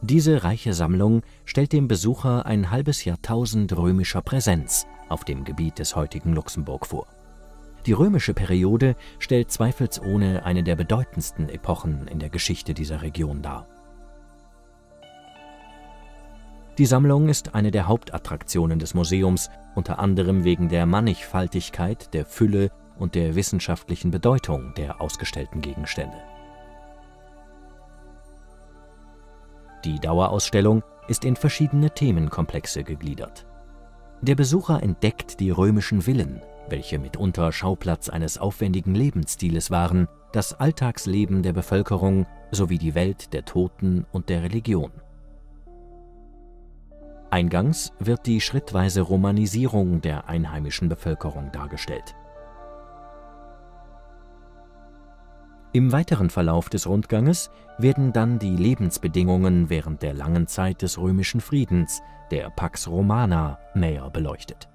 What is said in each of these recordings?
Diese reiche Sammlung stellt dem Besucher ein halbes Jahrtausend römischer Präsenz auf dem Gebiet des heutigen Luxemburg vor. Die römische Periode stellt zweifelsohne eine der bedeutendsten Epochen in der Geschichte dieser Region dar. Die Sammlung ist eine der Hauptattraktionen des Museums, unter anderem wegen der Mannigfaltigkeit, der Fülle und der wissenschaftlichen Bedeutung der ausgestellten Gegenstände. Die Dauerausstellung ist in verschiedene Themenkomplexe gegliedert. Der Besucher entdeckt die römischen Villen, welche mitunter Schauplatz eines aufwendigen Lebensstiles waren, das Alltagsleben der Bevölkerung sowie die Welt der Toten und der Religion. Eingangs wird die schrittweise Romanisierung der einheimischen Bevölkerung dargestellt. Im weiteren Verlauf des Rundganges werden dann die Lebensbedingungen während der langen Zeit des römischen Friedens, der Pax Romana, näher beleuchtet.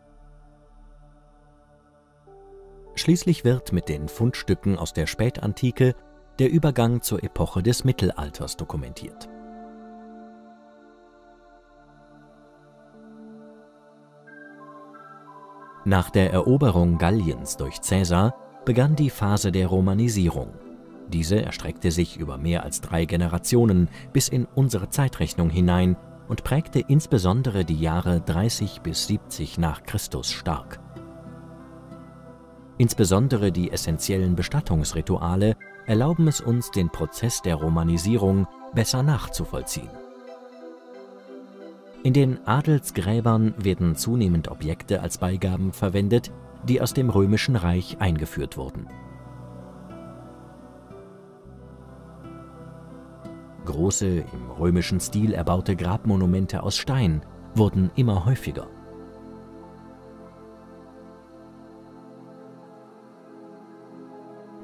Schließlich wird mit den Fundstücken aus der Spätantike der Übergang zur Epoche des Mittelalters dokumentiert. Nach der Eroberung Galliens durch Caesar begann die Phase der Romanisierung. Diese erstreckte sich über mehr als 3 Generationen bis in unsere Zeitrechnung hinein und prägte insbesondere die Jahre 30 bis 70 nach Christus stark. Insbesondere die essentiellen Bestattungsrituale erlauben es uns, den Prozess der Romanisierung besser nachzuvollziehen. In den Adelsgräbern werden zunehmend Objekte als Beigaben verwendet, die aus dem Römischen Reich eingeführt wurden. Große, im römischen Stil erbaute Grabmonumente aus Stein wurden immer häufiger.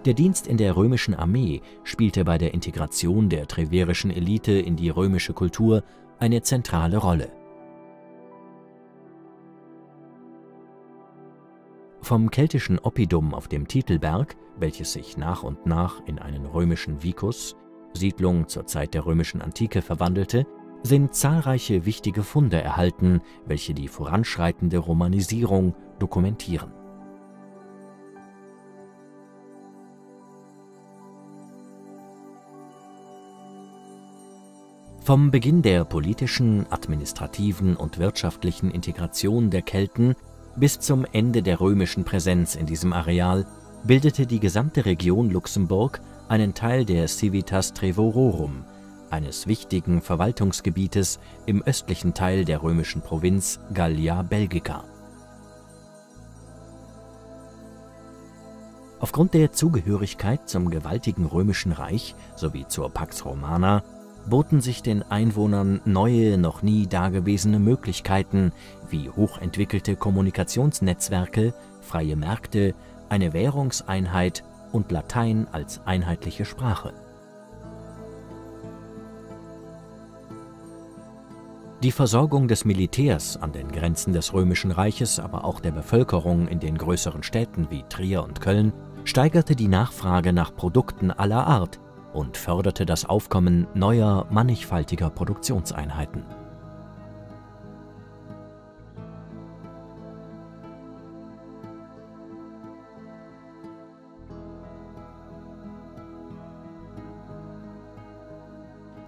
Der Dienst in der römischen Armee spielte bei der Integration der treverischen Elite in die römische Kultur eine zentrale Rolle. Vom keltischen Oppidum auf dem Titelberg, welches sich nach und nach in einen römischen Vicus, Siedlung zur Zeit der römischen Antike, verwandelte, sind zahlreiche wichtige Funde erhalten, welche die voranschreitende Romanisierung dokumentieren. Vom Beginn der politischen, administrativen und wirtschaftlichen Integration der Kelten bis zum Ende der römischen Präsenz in diesem Areal bildete die gesamte Region Luxemburg einen Teil der Civitas Trevororum, eines wichtigen Verwaltungsgebietes im östlichen Teil der römischen Provinz Gallia Belgica. Aufgrund der Zugehörigkeit zum gewaltigen römischen Reich sowie zur Pax Romana boten sich den Einwohnern neue, noch nie dagewesene Möglichkeiten wie hochentwickelte Kommunikationsnetzwerke, freie Märkte, eine Währungseinheit und Latein als einheitliche Sprache. Die Versorgung des Militärs an den Grenzen des Römischen Reiches, aber auch der Bevölkerung in den größeren Städten wie Trier und Köln, steigerte die Nachfrage nach Produkten aller Art und förderte das Aufkommen neuer, mannigfaltiger Produktionseinheiten.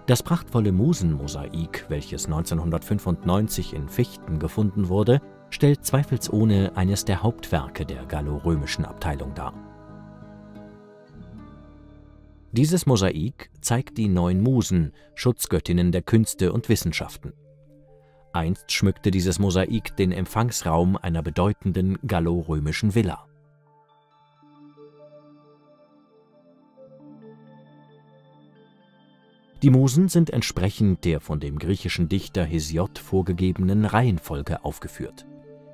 Das prachtvolle Musenmosaik, welches 1995 in Fichten gefunden wurde, stellt zweifelsohne eines der Hauptwerke der gallorömischen Abteilung dar. Dieses Mosaik zeigt die 9 Musen, Schutzgöttinnen der Künste und Wissenschaften. Einst schmückte dieses Mosaik den Empfangsraum einer bedeutenden gallorömischen Villa. Die Musen sind entsprechend der von dem griechischen Dichter Hesiod vorgegebenen Reihenfolge aufgeführt: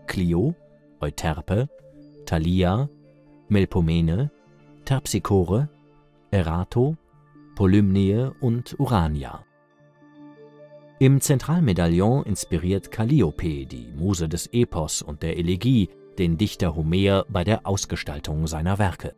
Clio, Euterpe, Thalia, Melpomene, Terpsichore, Erato, Polymnie und Urania. Im Zentralmedaillon inspiriert Kalliope, die Muse des Epos und der Elegie, den Dichter Homer bei der Ausgestaltung seiner Werke.